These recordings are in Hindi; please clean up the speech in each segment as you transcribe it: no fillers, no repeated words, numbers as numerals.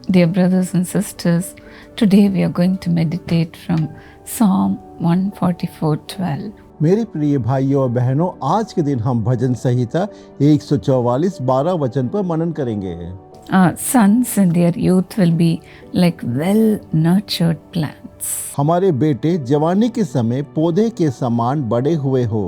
Dear brothers and sisters, today we are going to meditate from Psalm 144:12. मेरे प्रिय भाइयों और बहनों, आज के दिन हम भजन संहिता 144:12 वचन पर मनन करेंगे। Our sons in their youth will be like well-nurtured plants. हमारे बेटे जवानी के समय पौधे के समान बड़े हुए हो।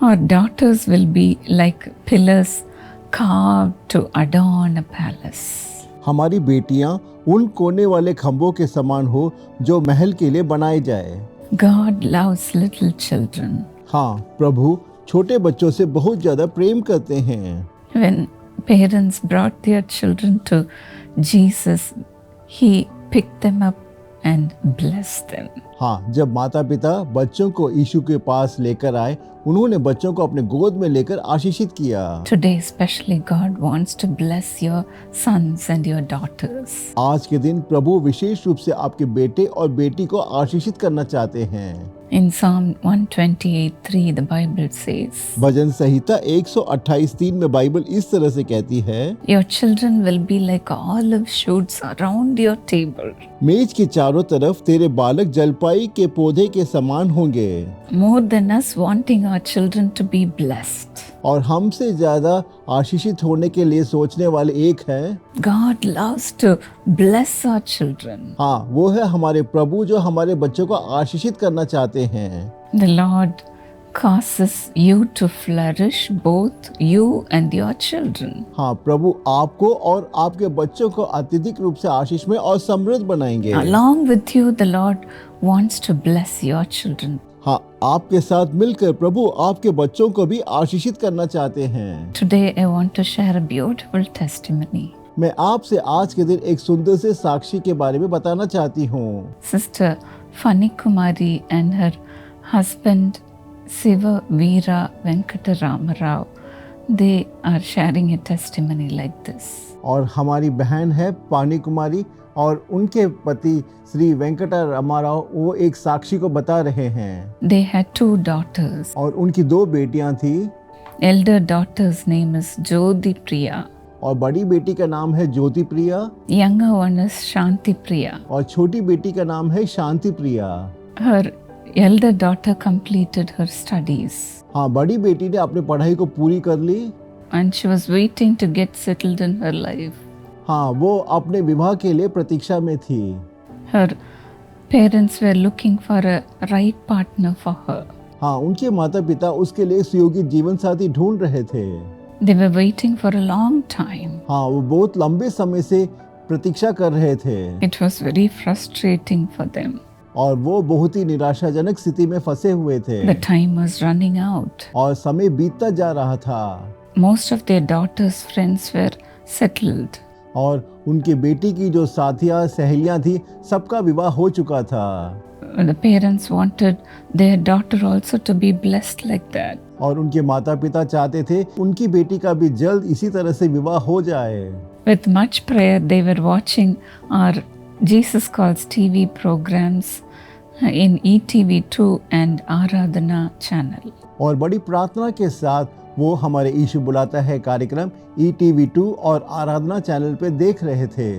Our daughters will be like pillars carved to adorn a palace. हमारी बेटियां उन कोने वाले खंभों के समान हो जो महल के लिए बनाए जाए। God loves little children. हाँ, प्रभु छोटे बच्चों से बहुत ज्यादा प्रेम करते हैं। When parents brought their children to Jesus, He picked them up and blessed them. हाँ, जब माता पिता बच्चों को यीशु के पास लेकर आए, उन्होंने बच्चों को अपने गोद में लेकर आशीषित किया। Today especially God wants to bless your sons and your daughters. आज के दिन प्रभु विशेष रूप से आपके बेटे और बेटी को आशीषित करना चाहते हैं। In Psalm 128:3 the Bible says, भजन संहिता 128:3 में बाइबल इस तरह से कहती है, Your children will be like olive shoots around your table. मेज के चारों तरफ तेरे बालक जलपाई के पौधे के समान होंगे। More than us wanting our children to be blessed, और हमसे ज्यादा आशीषित होने के लिए सोचने वाले एक है, God loves to bless our children. हाँ, वो है हमारे प्रभु जो हमारे बच्चों को आशीषित करना चाहते हैं। The Lord causes you to flourish, both you and your children. हाँ, प्रभु आपको और आपके बच्चों को अत्यधिक रूप से आशीष में और समृद्ध बनाएंगे। Along with you, the Lord wants to bless your children. हाँ, आपके साथ मिलकर प्रभु आपके बच्चों को भी आशीषित करना चाहते हैं। Today I want to share a beautiful testimony. मैं आपसे आज के दिन एक सुंदर से साक्षी के बारे में बताना चाहती हूँ। Sister Fani Kumari and her husband Siva Veera Venkata Rama Rao, they are sharing a testimony like this. और हमारी बहन है पानी कुमारी और उनके पति श्री वेंकटा रामाराव, वो एक साक्षी को बता रहे हैं। They had 2 daughters. और उनकी 2 बेटियां थी। Elder daughter's name is Jyoti Priya. और बड़ी बेटी का नाम है ज्योति प्रिया। Younger one is Shanti Priya. और छोटी बेटी का नाम है Shanti Priya. Her elder daughter completed her studies हाँ, बड़ी बेटी ने अपनी पढ़ाई को पूरी कर ली। and she was waiting to get settled in her life. हाँ, वो अपने विवाह के लिए प्रतीक्षा में थी। Her parents were looking for a right partner for her. हाँ, उनके माता पिता उसके लिए सुयोग्य जीवन साथी ढूंढ रहे थे। They were waiting for a long time. हाँ, वो बहुत लंबे समय से प्रतीक्षा कर रहे थे। It was very frustrating for them. और वो बहुत ही निराशाजनक स्थिति में फंसे हुए थे। The time was running out. और समय बीतता जा रहा था। Most of their daughter's friends were settled. और उनकी बेटी की जो साथियां सहेलियां थी, सबका विवाह हो चुका था। The parents wanted their daughter also to be blessed like that. और उनके माता पिता चाहते थे उनकी बेटी का भी जल्द इसी तरह से विवाह हो जाए। With much prayer, they were watching our Jesus Calls TV programs in ETV2 and Aradhana channel. और बड़ी प्रार्थना के साथ वो हमारे यीशु बुलाता है कार्यक्रम ETV2 और आराधना चैनल पे देख रहे थे।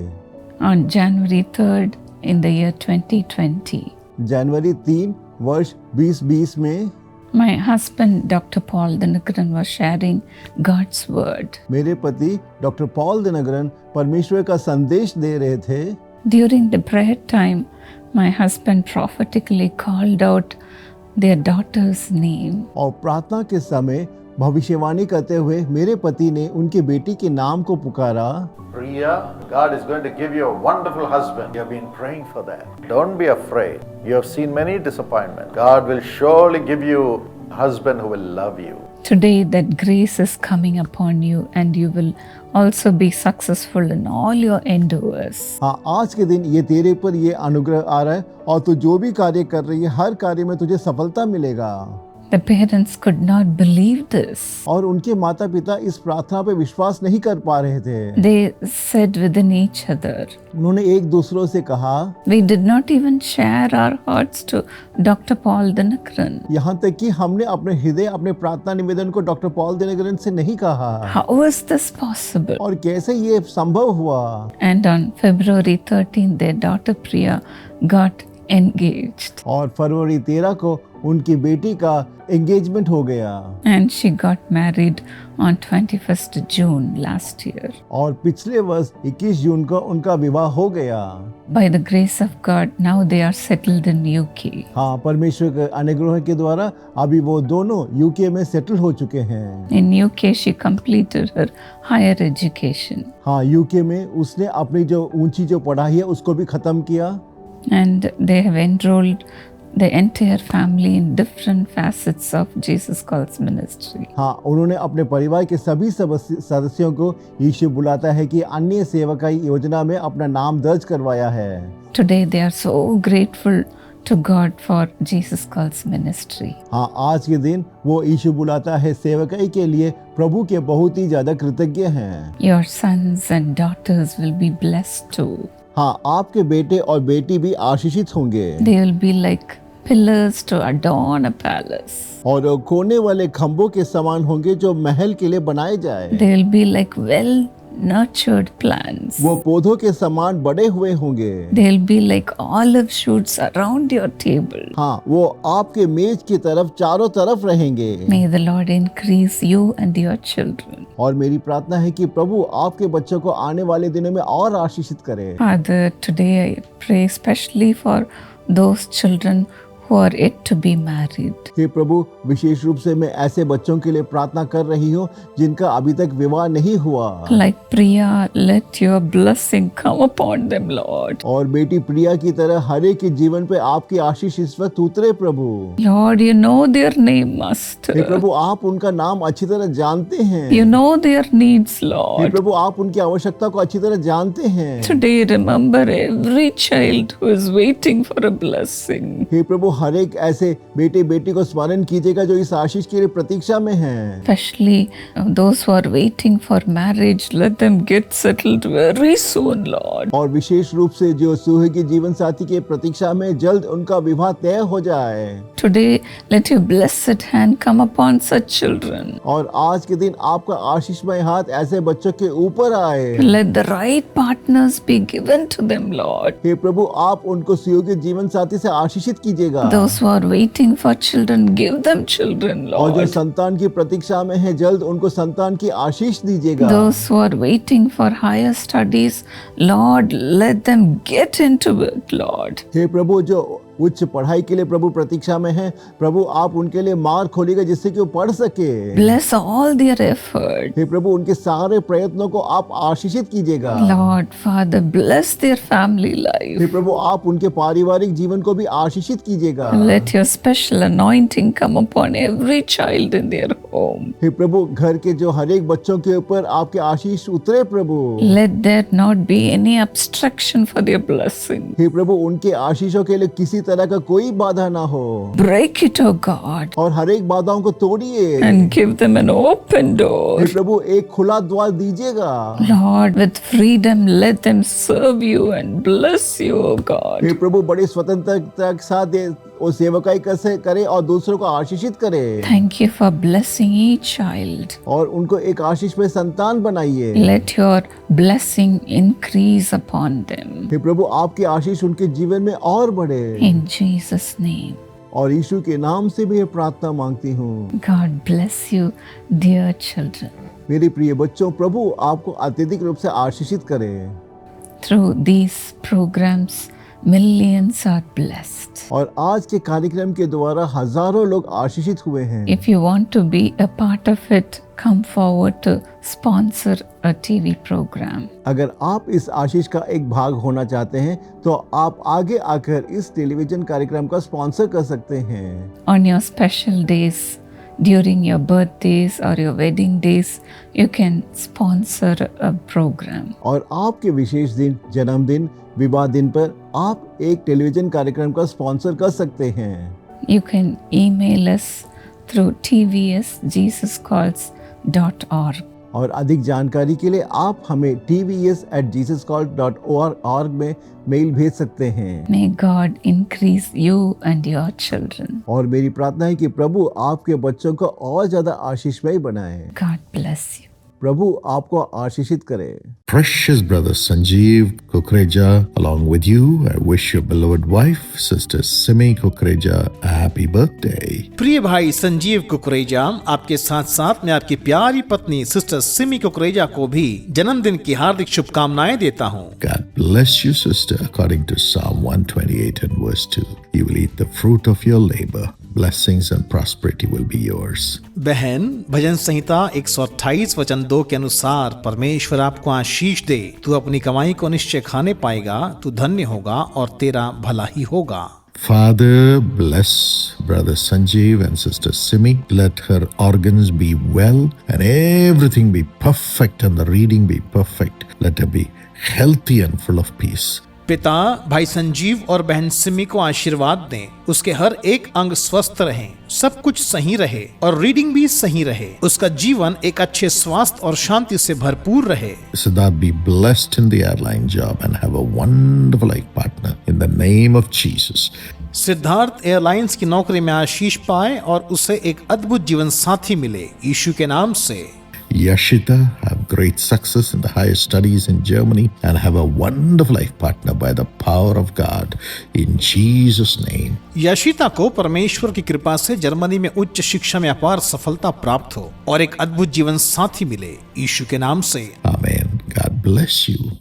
On January 3rd in the year 2020, जनवरी 3 वर्ष 2020 में my husband Dr. Paul Dinakaran was sharing God's word. मेरे पति डॉक्टर पॉल दिनकरन परमेश्वर का संदेश दे रहे थे। During the prayer time, my husband prophetically called out their daughter's name. और प्रार्थना के समय भविष्यवाणी करते हुए मेरे पति ने उनकी बेटी के नाम को पुकारा। Priya, God is going to give you a wonderful husband. You have been praying for that. Don't be afraid. You have seen many disappointments. God will surely give you a husband who will love you. Today that grace is coming upon you and you will also be successful in all your endeavors. हाँ, आज के दिन ये तेरे पर ये अनुग्रह आ रहा है और तू जो भी कार्य कर रही है, हर कार्य में तुझे सफलता मिलेगा। The parents could not believe this. और उनके माता पिता इस प्रार्थना पे विश्वास नहीं कर पा रहे थे। They said within each other, उन्होंने एक दूसरों से कहा, we did not even share our hearts to Dr. Paul Dinakaran. यहाँ तक कि हमने अपने हृदय अपने प्रार्थना निवेदन को डॉक्टर पॉल दिनकरन से नहीं कहा। How is this possible? और कैसे ये संभव हुआ? And on February 13th, their daughter Priya got engaged. और फरवरी 13 को उनकी बेटी का एंगेजमेंट हो गया। And she got married on 21st June last year. और पिछले वर्ष 21 जून को उनका विवाह हो गया। By the grace of God, now they are settled in UK. हाँ, परमेश्वर के अनुग्रह के द्वारा अभी वो दोनों यूके में सेटल हो चुके हैं। In UK, she completed her higher education. हाँ, यूके में उसने अपनी जो ऊंची जो पढ़ाई है उसको भी खत्म किया। And they have enrolled the entire family in different facets of Jesus Calls ministry. हाँ, उन्होंने अपने परिवार के सभी सदस्यों को यीशु बुलाता है कि अन्य सेवकाई योजना में अपना नाम दर्ज करवाया है। Today they are so grateful to God for Jesus Calls ministry. हाँ, आज के दिन वो यीशु बुलाता है सेवकाई के लिए प्रभु के बहुत ही ज्यादा कृतज्ञ हैं। Your sons and daughters will be blessed too. हाँ, आपके बेटे और बेटी भी आशीषित होंगे। They will be like pillars to adorn a palace. और कोने वाले खंभों के समान होंगे जो महल के लिए बनाए जाए। They will be like well nurtured plants. वो पौधों के समान बड़े हुए होंगे। They'll be like olive shoots around your table. हाँ, वो आपके मेज की तरफ चारों तरफ रहेंगे। May the Lord increase you and your children. और मेरी प्रार्थना है कि प्रभु आपके बच्चों को आने वाले दिनों में और आशीषित करे। Father, today I pray especially for those children who are yet to be married. हे प्रभु, विशेष रूप से मैं ऐसे बच्चों के लिए प्रार्थना कर रही हूँ जिनका अभी तक विवाह नहीं हुआ। Like Priya, let your blessing come upon them, Lord. और बेटी प्रिया की तरह हर एक के जीवन पे आपकी आशीष इस वक्त उतरे प्रभु। Lord, you know their name, Master. हे प्रभु, आप उनका नाम अच्छी तरह जानते हैं। You know their needs, hey Lord. प्रभु, आप उनकी आवश्यकता को अच्छी तरह जानते हैं। Today, remember every child who is waiting for a blessing. हे प्रभु, हर एक ऐसे बेटे बेटी को स्मरण कीजिएगा जो इस आशीष के लिए प्रतीक्षा में हैं। Especially those who are waiting for marriage, let them get settled very soon, Lord. और विशेष रूप से जो सुहागी जीवन साथी के प्रतीक्षा में जल्द उनका विवाह तय हो जाए। Today, let your blessed hand come upon such children. और आज के दिन आपका आशीषमय हाथ ऐसे बच्चों के ऊपर आए। Let the right partners be given to them, Lord. हे प्रभु, आप उनको सुयोग्य जीवन साथी से आशीषित कीजिएगा। Those who are waiting for children, give them children, और जो Lord. संतान की प्रतीक्षा में है जल्द उनको संतान की आशीष दीजिएगा। Those who are waiting for higher studies, Lord, let them get into it, Lord. हे प्रभु, जो उच्च पढ़ाई के लिए प्रभु प्रतीक्षा में है, प्रभु आप उनके लिए मार्ग खोलिएगा जिससे कि वो पढ़ सके। Bless all their effort. हे प्रभु, उनके सारे प्रयत्नों को आप आशीषित कीजिएगा। Lord, Father, bless their family hey life. प्रभु, आप उनके पारिवारिक जीवन को भी आशीषित कीजिएगा। Let your special anointing come upon every child in their home. हे प्रभु, घर के जो हर एक बच्चों के ऊपर आपके आशीष उतरे प्रभु। Let there not be any obstruction for their blessing. हे प्रभु, उनके आशीषों के लिए किसी तरह का कोई बाधा ना हो। Break it, oh God, और हर एक बाधाओं को तोड़िए। and give them an open hey door. प्रभु, एक खुला द्वार दीजिएगा। Lord, with freedom, let them serve you and bless you, oh God. हे प्रभु, बड़ी स्वतंत्रता के साथ वो सेवकाई कैसे करे और दूसरों को आशीषित करे। Thank you for blessing each child. और उनको एक आशीष में संतान बनाइए। Let your blessing increase upon them. हे प्रभु, आपकी आशीष उनके जीवन में और बढ़े। In Jesus' name. और यीशु के नाम से भी ये प्रार्थना मांगती हूँ। God bless you, dear children. मेरे प्रिय बच्चों, प्रभु आपको अत्यधिक रूप से आशीषित करे। Through these programs, millions are blessed. और आज के कार्यक्रम के द्वारा हजारों लोग आशीषित हुए हैं। If you want to be a part of it, come forward to sponsor a TV program. अगर आप इस आशीष का एक भाग होना चाहते हैं तो आप आगे आकर इस टेलीविजन कार्यक्रम का स्पॉन्सर कर सकते हैं। On your special days, during your birthdays or your wedding days, you can sponsor a program. और आपके विशेष दिन, जन्मदिन, विवाह दिन पर आप एक टेलीविजन कार्यक्रम का स्पॉन्सर कर सकते हैं। You can email us through tvsjesuscalls.org. और अधिक जानकारी के लिए आप हमें tvs@jesuscall.org में मेल भेज सकते हैं। May God increase you and your children. और मेरी प्रार्थना है कि प्रभु आपके बच्चों को और ज्यादा आशीषमय बनाए। God bless you. प्रभु आपको आशीषित करे। Precious brother Sanjeev Kukreja, along with you, I wish your beloved wife, Sister Simi Kukreja, a happy birthday. प्रिय भाई संजीव कुकरेजा, आपके साथ साथ मैं आपकी प्यारी पत्नी सिस्टर सिमी कुकरेजा को भी जन्मदिन की हार्दिक शुभकामनाएं देता हूं। God bless you, sister. According to Psalm 128 and verse 2, you will eat the fruit of your labor. Blessings and prosperity will be yours. बहन, भजन संहिता 128 वचन 2 के अनुसार परमेश्वर आपको आशीष दे। तू अपनी कमाई को निश्चय खाने पाएगा, तू धन्य होगा और तेरा भला ही होगा। Father, bless brother Sanjeev and sister Simi. Let her organs be well and everything be perfect and the reading be perfect. Let her be healthy and full of peace. पिता भाई संजीव और बहन सिमी को आशीर्वाद दें, उसके हर एक अंग स्वस्थ रहे, सब कुछ सही रहे और रीडिंग भी सही रहे, उसका जीवन एक अच्छे स्वास्थ्य और शांति से भरपूर रहे। Siddharth be blessed in the airline job and have a wonderful life partner in the name of Jesus. Siddharth airlines की नौकरी में आशीष पाए और उसे एक अद्भुत जीवन साथी मिले, यीशु के नाम से। Yashita have great success in the higher studies in Germany and have a wonderful life partner by the power of God in Jesus' name. Yashita को परमेश्वर की कृपा से जर्मनी में उच्च शिक्षा में अपार सफलता प्राप्त हो और एक अद्भुत जीवन साथी मिले, यीशु के नाम से। Amen. God bless you.